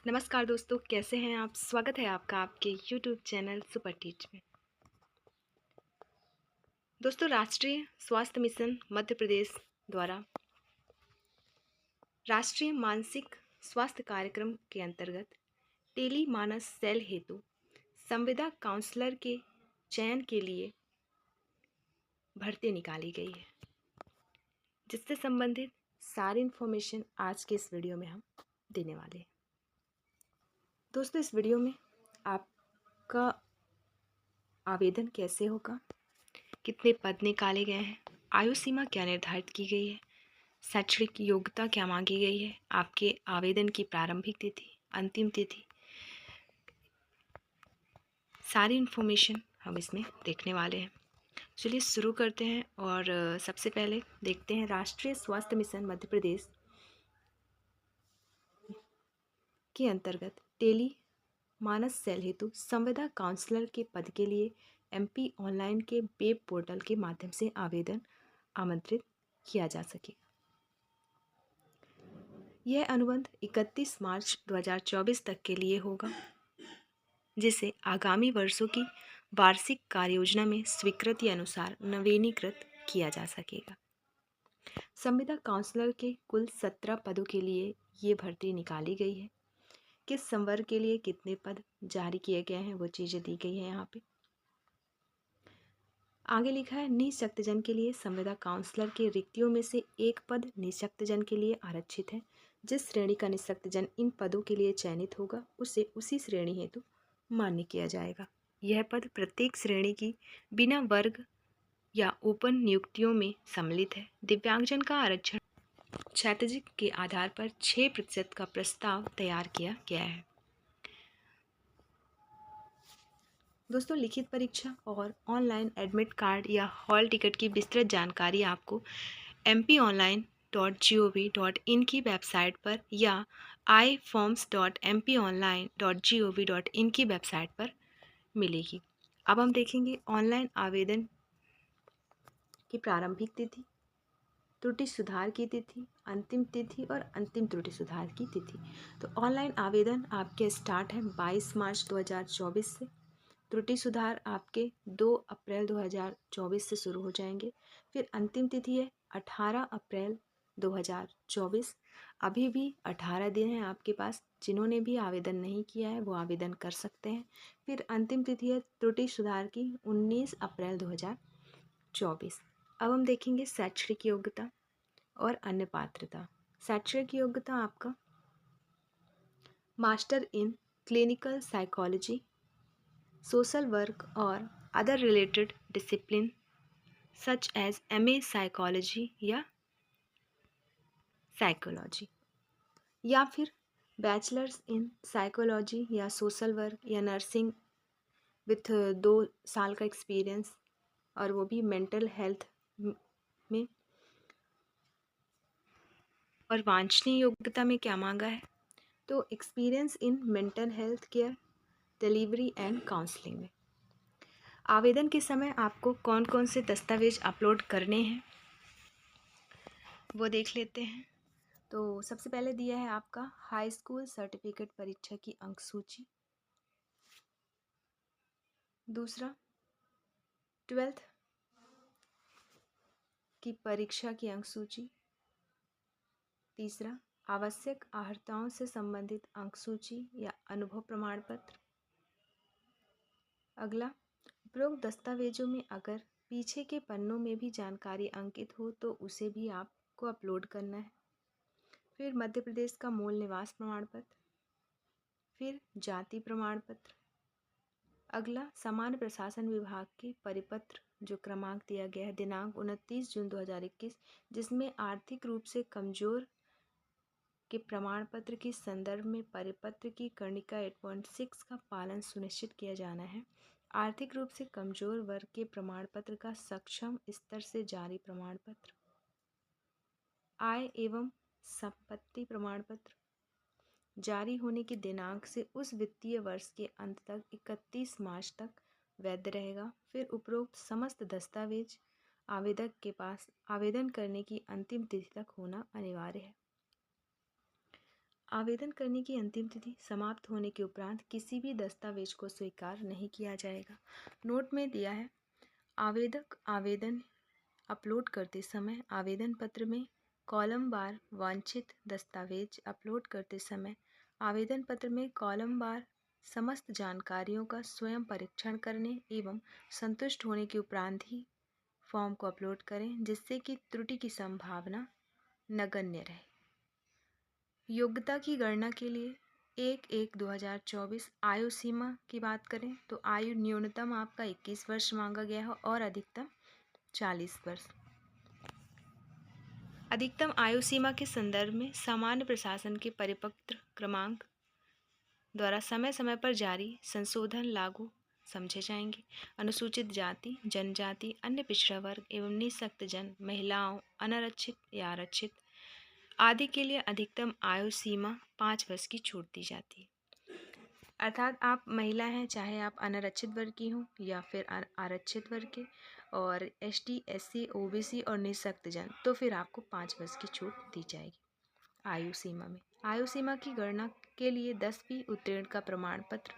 नमस्कार दोस्तों, कैसे हैं आप? स्वागत है आपका आपके यूट्यूब चैनल सुपर टीच में। दोस्तों, राष्ट्रीय स्वास्थ्य मिशन मध्य प्रदेश द्वारा राष्ट्रीय मानसिक स्वास्थ्य कार्यक्रम के अंतर्गत टेली मानस सेल हेतु संविदा काउंसलर के चयन के लिए भर्ती निकाली गई है, जिससे संबंधित सारी इन्फॉर्मेशन आज के इस वीडियो में हम देने वाले हैं। दोस्तों, इस वीडियो में आपका आवेदन कैसे होगा, कितने पद निकाले गए हैं, आयु सीमा क्या निर्धारित की गई है, शैक्षणिक योग्यता क्या मांगी गई है, आपके आवेदन की प्रारंभिक तिथि, अंतिम तिथि, सारी इन्फॉर्मेशन हम इसमें देखने वाले हैं। चलिए शुरू करते हैं और सबसे पहले देखते हैं राष्ट्रीय स्वास्थ्य मिशन मध्य प्रदेश के अंतर्गत टेली मानस सेल हेतु संविदा काउंसलर के पद के लिए एमपी ऑनलाइन के वेब पोर्टल के माध्यम से आवेदन आमंत्रित किया जा सके। यह अनुबंध 31 मार्च 2024 तक के लिए होगा, जिसे आगामी वर्षों की वार्षिक कार्ययोजना में स्वीकृति अनुसार नवीनीकृत किया जा सकेगा। संविदा काउंसलर के कुल 17 पदों के लिए ये भर्ती निकाली गई है। किस संवर्ग के लिए कितने पद जारी किए गए हैं वो चीज़ें दी गई हैं यहाँ पे। आगे लिखा है, निःशक्तजन के लिए संविदा काउंसलर के रिक्तियों में से एक पद निःशक्तजन के लिए आरक्षित है। जिस श्रेणी का निःशक्तजन इन पदों के लिए चयनित होगा उसे उसी श्रेणी हेतु मान्य किया जाएगा। यह पद प्रत्येक श्रेणी की बिना वर्ग या ओपन नियुक्तियों में सम्मिलित है। दिव्यांगजन का आरक्षण क्षैतिज के आधार पर 6% का प्रस्ताव तैयार किया गया है। दोस्तों, लिखित परीक्षा और ऑनलाइन एडमिट कार्ड या हॉल टिकट की विस्तृत जानकारी आपको mponline.gov.in की वेबसाइट पर या iforms.mponline.gov.in की वेबसाइट पर मिलेगी। अब हम देखेंगे ऑनलाइन आवेदन की प्रारंभिक तिथि, त्रुटि सुधार की तिथि, अंतिम तिथि और अंतिम त्रुटि सुधार की तिथि। तो ऑनलाइन आवेदन आपके स्टार्ट है 22 मार्च 2024 से। त्रुटि सुधार आपके 2 अप्रैल 2024 से शुरू हो जाएंगे। फिर अंतिम तिथि है 18 अप्रैल 2024। अभी भी 18 दिन है आपके पास, जिन्होंने भी आवेदन नहीं किया है वो आवेदन कर सकते हैं। फिर अंतिम तिथि है त्रुटि सुधार की 19 अप्रैल 2024। अब हम देखेंगे शैक्षणिक योग्यता और अन्य पात्रता। शैक्षणिक योग्यता आपका master in clinical psychology, social work और other related discipline such as MA psychology या साइकोलॉजी, या फिर बैचलर्स इन साइकोलॉजी या सोशल वर्क या नर्सिंग विथ 2 साल का एक्सपीरियंस, और वो भी मेंटल हेल्थ में। और वांछनीय योग्यता में क्या मांगा है, तो experience in mental health care delivery and counselling में। आवेदन के समय आपको कौन कौन से दस्तावेज अपलोड करने हैं वो देख लेते हैं। तो सबसे पहले दिया है आपका हाई स्कूल सर्टिफिकेट परीक्षा की अंक सूची। दूसरा 12th की परीक्षा की अंक सूची। तीसरा आवश्यक अर्हताओं से संबंधित अंक सूची या अनुभव प्रमाण पत्र। अगला, उपरोक्त दस्तावेजों में अगर पीछे के पन्नों में भी जानकारी अंकित हो तो उसे भी आपको अपलोड करना है। फिर मध्य प्रदेश का मूल निवास प्रमाण पत्र, फिर जाति प्रमाण पत्र। अगला, सामान्य प्रशासन विभाग के परिपत्र जो क्रमांक दिया गया है दिनांक 29 जून 2021, जिसमें आर्थिक रूप से कमजोर के प्रमाण पत्र के संदर्भ में परिपत्र की कर्णिका 8.6 का पालन सुनिश्चित किया जाना है। आर्थिक रूप से कमजोर वर्ग के प्रमाण पत्र का सक्षम स्तर से जारी प्रमाण पत्र। आय एवं संपत्ति प्रमाण पत्र जारी होने की दिनांक से उस वित्तीय वर्ष के अंत तक 31 मार्च तक वैध रहेगा। फिर उपरोक्त समस्त दस्तावेज आवेदक के पास आवेदन करने की अंतिम तिथि तक होना अनिवार्य है। आवेदन करने की अंतिम तिथि समाप्त होने के उपरांत किसी भी दस्तावेज को स्वीकार नहीं किया जाएगा। नोट में दिया है, आवेदक आवेदन अपलोड करते समय आवेदन पत्र में कॉलम वार वांछित दस्तावेज अपलोड करते समय आवेदन पत्र में कॉलम वार समस्त जानकारियों का स्वयं परीक्षण करने एवं संतुष्ट होने के उपरांत ही फॉर्म को अपलोड करें, जिससे कि त्रुटि की संभावना नगण्य रहे। योग्यता की गणना के लिए 1/1/2024 आयु सीमा की बात करें तो आयु न्यूनतम आपका 21 वर्ष मांगा गया है और अधिकतम 40 वर्ष। अधिकतम आयु सीमा के संदर्भ में सामान्य प्रशासन के परिपत्र क्रमांक द्वारा समय समय पर जारी संशोधन लागू समझे जाएंगे। अनुसूचित जाति, जनजाति, अन्य पिछड़ा वर्ग एवं निःशक्त जन, महिलाओं, अनारक्षित या आरक्षित आदि के लिए अधिकतम आयु सीमा 5 वर्ष की छूट दी जाती है। अर्थात आप महिला हैं, चाहे आप अनारक्षित वर्ग की हों या फिर आरक्षित वर्ग के, और ST, SC, OBC और निःशक्त जन, तो फिर आपको 5 वर्ष की छूट दी जाएगी आयु सीमा में। आयु सीमा की गणना के लिए 10वीं उत्तीर्ण का प्रमाण पत्र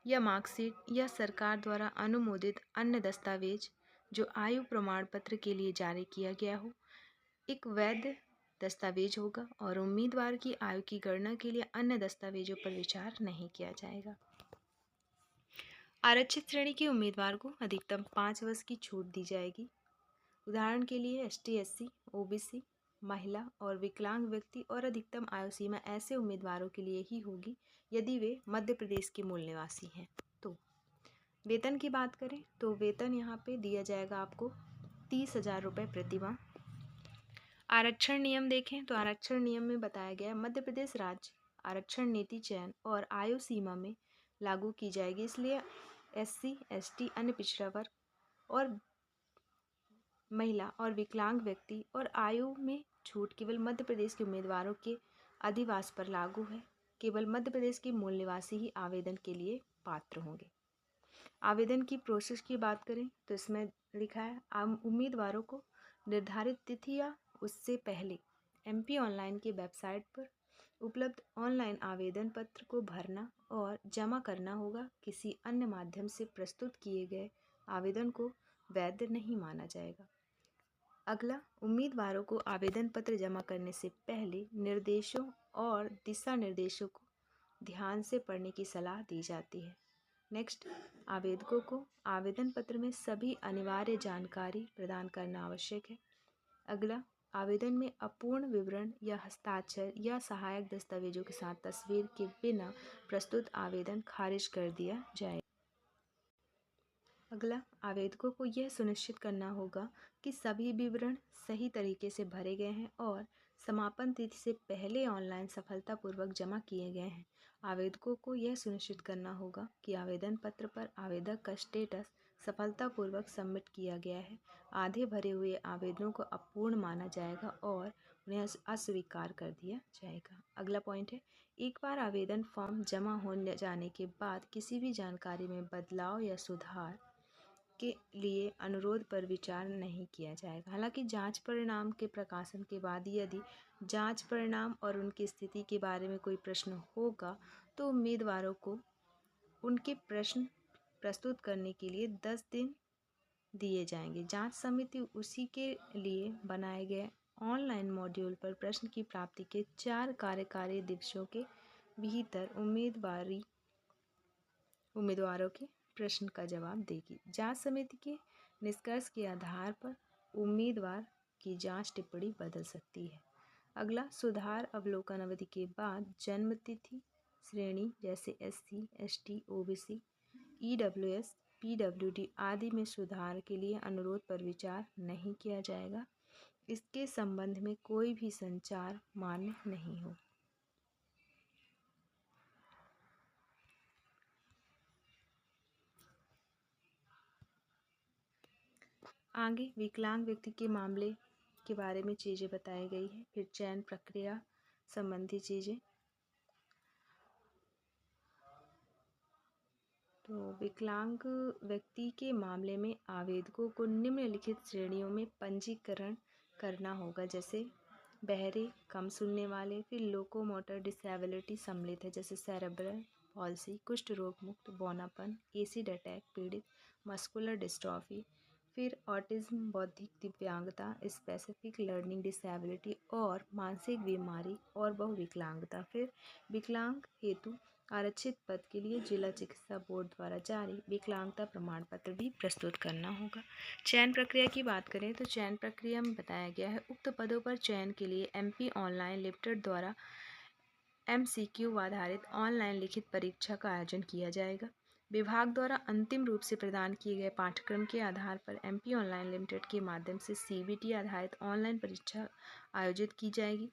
या मार्कशीट या सरकार द्वारा अनुमोदित अन्य दस्तावेज जो आयु प्रमाण पत्र के लिए जारी किया गया हो, एक वैध दस्तावेज होगा और उम्मीदवार की आयु की गणना के लिए अन्य दस्तावेजों पर विचार नहीं किया जाएगा। आरक्षित श्रेणी के उम्मीदवार को अधिकतम 5 वर्ष की छूट दी जाएगी। उदाहरण के लिए ST, SC, OBC, महिला और विकलांग व्यक्ति, और अधिकतम आयु सीमा ऐसे उम्मीदवारों के लिए ही होगी यदि वे मध्य प्रदेश के मूल निवासी हैं। तो वेतन की बात करें तो वेतन यहाँ पे दिया जाएगा आपको 30,000 रुपये प्रतिमाह। आरक्षण नियम देखें तो आरक्षण नियम में बताया गया, मध्य प्रदेश राज्य आरक्षण नीति चयन और आयु सीमा में लागू की जाएगी, इसलिए SC, ST, अन्य पिछड़ा वर्ग और महिला और विकलांग व्यक्ति और आयु में छूट केवल मध्य प्रदेश के उम्मीदवारों के अधिवास पर लागू है। केवल मध्य प्रदेश के मूल निवासी ही आवेदन के लिए पात्र होंगे। आवेदन की प्रोसेस की बात करें तो इसमें लिखा है, उम्मीदवारों को निर्धारित तिथि या उससे पहले MP ऑनलाइन की वेबसाइट पर उपलब्ध ऑनलाइन आवेदन पत्र को भरना और जमा करना होगा। किसी अन्य माध्यम से प्रस्तुत किए गए आवेदन को वैध नहीं माना जाएगा। अगला, उम्मीदवारों को आवेदन पत्र जमा करने से पहले निर्देशों और दिशा निर्देशों को ध्यान से पढ़ने की सलाह दी जाती है। नेक्स्ट, आवेदकों को आवेदन पत्र में सभी अनिवार्य जानकारी प्रदान करना आवश्यक है। अगला, आवेदन में अपूर्ण विवरण या हस्ताक्षर या सहायक दस्तावेजों के साथ तस्वीर के बिना प्रस्तुत आवेदन खारिज कर दिया जाए। अगला, आवेदकों को यह सुनिश्चित करना होगा कि सभी विवरण सही तरीके से भरे गए हैं और समापन तिथि से पहले ऑनलाइन सफलतापूर्वक जमा किए गए हैं। आवेदकों को यह सुनिश्चित करना होगा कि आवेदन पत्र पर आवेदक का स्टेटस सफलतापूर्वक सबमिट किया गया है। आधे भरे हुए आवेदनों को अपूर्ण माना जाएगा और उन्हें अस्वीकार कर दिया जाएगा। अगला पॉइंट है, एक बार आवेदन फॉर्म जमा हो जाने के बाद किसी भी जानकारी में बदलाव या सुधार के लिए अनुरोध पर विचार नहीं किया जाएगा। हालांकि जांच परिणाम के प्रकाशन के बाद यदि जांच परिणाम और उनकी स्थिति के बारे में कोई प्रश्न होगा तो उम्मीदवारों को उनके प्रश्न प्रस्तुत करने के लिए 10 दिन दिए जाएंगे। जांच समिति उसी के लिए बनाए गए ऑनलाइन मॉड्यूल पर प्रश्न की प्राप्ति के 4 कार्यकारी दिवसों के भीतर उम्मीदवारों के प्रश्न का जवाब देगी। जांच समिति के निष्कर्ष के आधार पर उम्मीदवार की जांच टिप्पणी बदल सकती है। अगला, सुधार अवलोकन अवधि के बाद जन्म तिथि श्रेणी जैसे SC, ST, OBC, EWS, PWD आदि में सुधार के लिए अनुरोध पर विचार नहीं किया जाएगा। इसके संबंध में कोई भी संचार मान्य नहीं हो। आगे विकलांग व्यक्ति के मामले के बारे में चीज़ें बताई गई है। फिर चयन प्रक्रिया संबंधी चीज़ें। तो विकलांग व्यक्ति के मामले में आवेदकों को निम्नलिखित श्रेणियों में पंजीकरण करना होगा, जैसे बहरे, कम सुनने वाले। फिर लोकोमोटर डिसेबिलिटी सम्मिलित है, जैसे सेरेब्रल पॉल्सी, कुष्ठ रोग मुक्त, बौनापन, एसिड अटैक पीड़ित, मस्कुलर डिस्ट्रॉफी। फिर ऑटिज्म, बौद्धिक दिव्यांगता, स्पेसिफिक लर्निंग डिसेबिलिटी और मानसिक बीमारी और बहुविकलांगता। फिर विकलांग हेतु आरक्षित पद के लिए जिला चिकित्सा बोर्ड द्वारा जारी विकलांगता प्रमाण पत्र भी प्रस्तुत करना होगा। चयन प्रक्रिया की बात करें तो चयन प्रक्रिया में बताया गया है, उक्त पदों पर चयन के लिए MP ऑनलाइन लिमिटेड द्वारा MCQ आधारित ऑनलाइन लिखित परीक्षा का आयोजन किया जाएगा। विभाग द्वारा अंतिम रूप से प्रदान किए गए पाठ्यक्रम के आधार पर MP ऑनलाइन लिमिटेड के माध्यम से CBT आधारित ऑनलाइन परीक्षा आयोजित की जाएगी।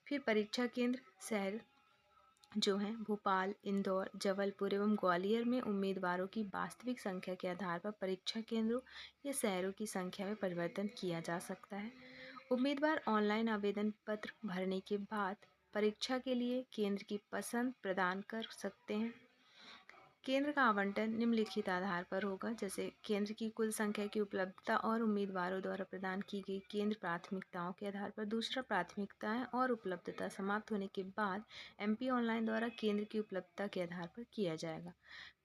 फिर परीक्षा केंद्र शहर जो हैं भोपाल, इंदौर, जबलपुर एवं ग्वालियर में उम्मीदवारों की वास्तविक संख्या के आधार पर परीक्षा केंद्रों या शहरों की संख्या में परिवर्तन किया जा सकता है। उम्मीदवार ऑनलाइन आवेदन पत्र भरने के बाद परीक्षा के लिए केंद्र की पसंद प्रदान कर सकते हैं। केंद्र का आवंटन निम्नलिखित आधार पर होगा, जैसे केंद्र की कुल संख्या की उपलब्धता और उम्मीदवारों द्वारा प्रदान की गई केंद्र प्राथमिकताओं के आधार पर। दूसरा, प्राथमिकताएं और उपलब्धता समाप्त होने के बाद MP ऑनलाइन द्वारा केंद्र की उपलब्धता के आधार पर किया जाएगा।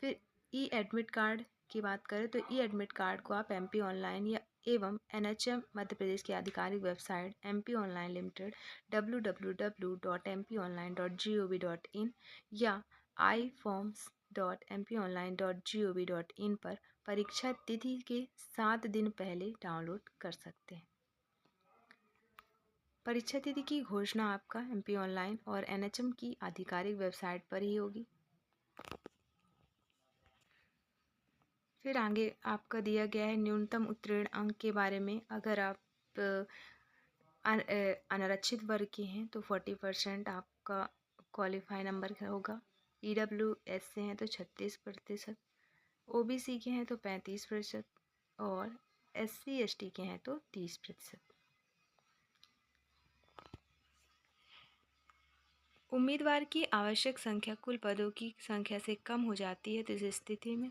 फिर ई एडमिट कार्ड की बात करें तो ई एडमिट कार्ड को आप MP ऑनलाइन या एवं NHM मध्य प्रदेश की आधिकारिक website MP online limited www.mpionline.gov.in या iforms.mpionline.gov.in पर परीक्षा तिथि के 7 दिन पहले डाउनलोड कर सकते हैं। परीक्षा तिथि की घोषणा आपका MP ऑनलाइन और NHM की आधिकारिक वेबसाइट पर ही होगी। फिर आगे आपका दिया गया है न्यूनतम उत्तीर्ण अंक के बारे में। अगर आप अनारक्षित वर्ग के हैं तो 40% आपका क्वालिफाई नंबर होगा। EWS से हैं तो 36%, OBC के हैं तो 35% और SC ST के हैं तो 30%। उम्मीदवार की आवश्यक संख्या कुल पदों की संख्या से कम हो जाती है तो इस स्थिति में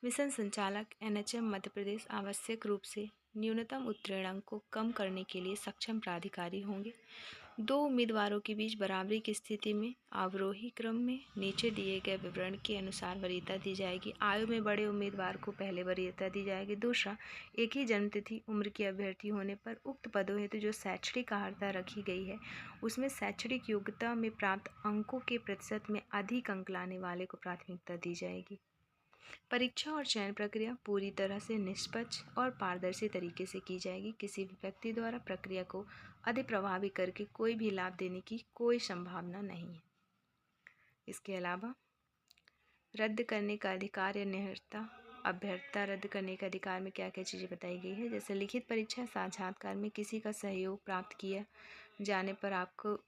मिशन संचालक NHM मध्य प्रदेश आवश्यक रूप से न्यूनतम उत्तीर्ण अंक को कम करने के लिए सक्षम प्राधिकारी होंगे। दो उम्मीदवारों के बीच बराबरी की स्थिति में अवरोही क्रम में नीचे दिए गए विवरण के अनुसार वरीयता दी जाएगी। आयु में बड़े उम्मीदवार को पहले वरीयता दी जाएगी। दूसरा, एक ही जन्मतिथि उम्र के अभ्यर्थी होने पर उक्त पदों हेतु जो शैक्षणिक अर्हता रखी गई है उसमें शैक्षणिक योग्यता में प्राप्त अंकों के प्रतिशत में अधिक अंक लाने वाले को प्राथमिकता दी जाएगी। परीक्षा और चयन प्रक्रिया पूरी तरह से निष्पक्ष और पारदर्शी तरीके से की जाएगी। किसी भी व्यक्ति द्वारा प्रक्रिया को अधिक प्रभावी करके कोई भी लाभ देने की कोई संभावना नहीं है। इसके अलावा रद्द करने का अधिकार या निहरता अभ्यर्थता रद्द करने के अधिकार में क्या क्या चीज़ें बताई गई है, जैसे लिखित परीक्षा साक्षात्कार में किसी का सहयोग प्राप्त किया जाने पर आपको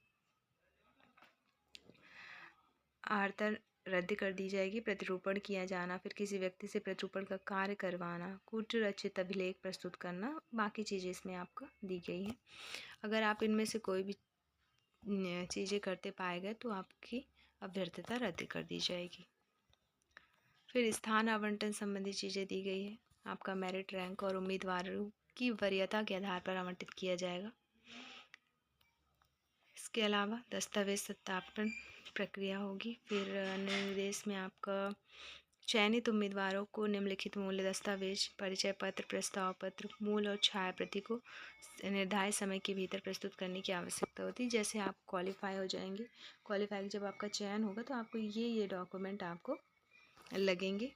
अर्हता रद्द कर दी जाएगी। प्रतिरूपण किया जाना, फिर किसी व्यक्ति से प्रतिरूपण का कार्य करवाना, कूट रचित अभिलेख प्रस्तुत करना, बाकी चीज़ें इसमें आपको दी गई हैं। अगर आप इनमें से कोई भी चीज़ें करते पाए गए तो आपकी अभ्यर्थता रद्द कर दी जाएगी। फिर स्थान आवंटन संबंधी चीज़ें दी गई है। आपका मेरिट रैंक और उम्मीदवारों की वरीयता के आधार पर आवंटित किया जाएगा। इसके अलावा दस्तावेज सत्यापन प्रक्रिया होगी। फिर निर्देश में आपका चयनित उम्मीदवारों को निम्नलिखित मूल्य दस्तावेज, परिचय पत्र, प्रस्ताव पत्र, मूल और छाया प्रति को निर्धारित समय के भीतर प्रस्तुत करने की आवश्यकता होती है। जैसे आप क्वालिफाई हो जाएंगे, क्वालिफाई जब आपका चयन होगा तो आपको ये डॉक्यूमेंट आपको लगेंगे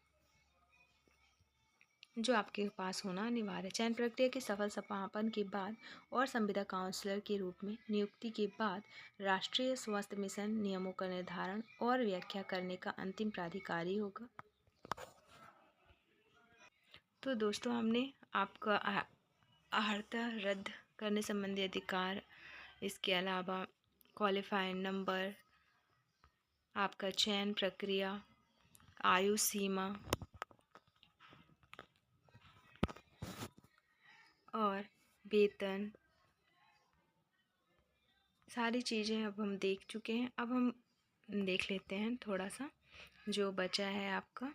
जो आपके पास होना अनिवार्य है। चयन प्रक्रिया के सफल समापन के बाद और संविदा काउंसलर के रूप में नियुक्ति के बाद राष्ट्रीय स्वास्थ्य मिशन नियमों का निर्धारण और व्याख्या करने का अंतिम प्राधिकारी होगा। तो दोस्तों, हमने आपका अर्हता रद्द करने संबंधी अधिकार, इसके अलावा क्वालिफाइंग नंबर, आपका चयन प्रक्रिया, आयु सीमा और वेतन, सारी चीज़ें अब हम देख चुके हैं। अब हम देख लेते हैं थोड़ा सा जो बचा है आपका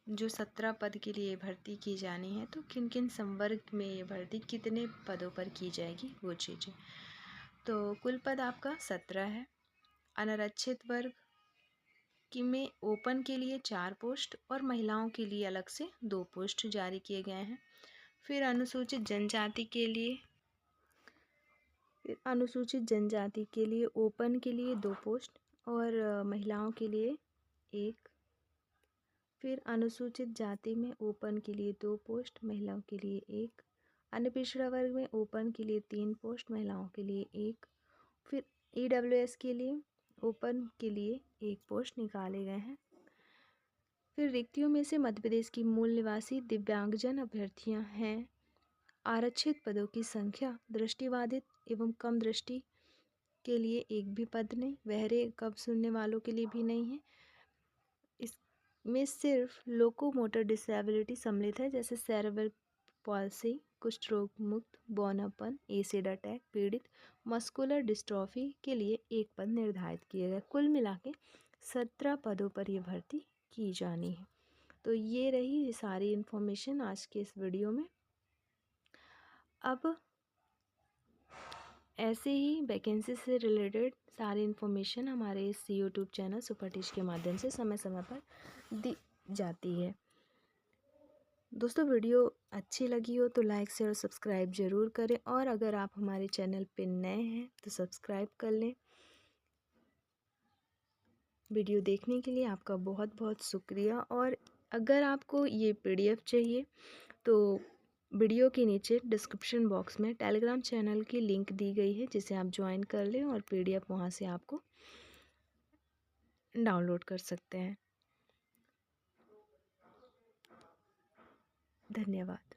जो 17 पद के लिए भर्ती की जानी है, तो किन किन संवर्ग में ये भर्ती कितने पदों पर की जाएगी वो चीज़ें। तो कुल पद आपका 17 है। अनारक्षित वर्ग कि में ओपन के लिए 4 पोस्ट और महिलाओं के लिए अलग से 2 पोस्ट जारी किए गए हैं। फिर अनुसूचित जनजाति के लिए ओपन के लिए 2 पोस्ट और महिलाओं के लिए 1। फिर अनुसूचित जाति में ओपन के लिए 2 पोस्ट, महिलाओं के लिए 1। अन्य पिछड़ा वर्ग में ओपन के लिए 3 पोस्ट, महिलाओं के लिए 1। फिर EWS के लिए ओपन के लिए 1 पोस्ट निकाले गए हैं। फिर रिक्तियों में से मध्य प्रदेश की मूल निवासी दिव्यांगजन अभ्यर्थियां हैं। आरक्षित पदों की संख्या दृष्टिबाधित एवं कम दृष्टि के लिए एक भी पद नहीं, बहरे कम सुनने वालों के लिए भी नहीं है। इसमें सिर्फ लोकोमोटर डिसेबिलिटी सम्मिलित है, जैसे सेरेब्रल पॉल्सी, कुष्ठ रोग मुक्त, बौनापन, एसिड अटैक पीड़ित, मस्कुलर डिस्ट्रॉफी के लिए 1 पद निर्धारित किए गए। कुल मिला के 17 पदों पर यह भर्ती की जानी है। तो ये रही सारी इन्फॉर्मेशन आज के इस वीडियो में। अब ऐसे ही वैकेंसी से रिलेटेड सारी इन्फॉर्मेशन हमारे इस यूट्यूब चैनल सुपर टीच के माध्यम से समय समय पर दी जाती है। दोस्तों, वीडियो अच्छी लगी हो तो लाइक शेयर और सब्सक्राइब ज़रूर करें, और अगर आप हमारे चैनल पर नए हैं तो सब्सक्राइब कर लें। वीडियो देखने के लिए आपका बहुत बहुत शुक्रिया। और अगर आपको ये PDF चाहिए तो वीडियो के नीचे डिस्क्रिप्शन बॉक्स में टेलीग्राम चैनल की लिंक दी गई है, जिसे आप ज्वाइन कर लें और PDF वहाँ से आपको डाउनलोड कर सकते हैं। धन्यवाद।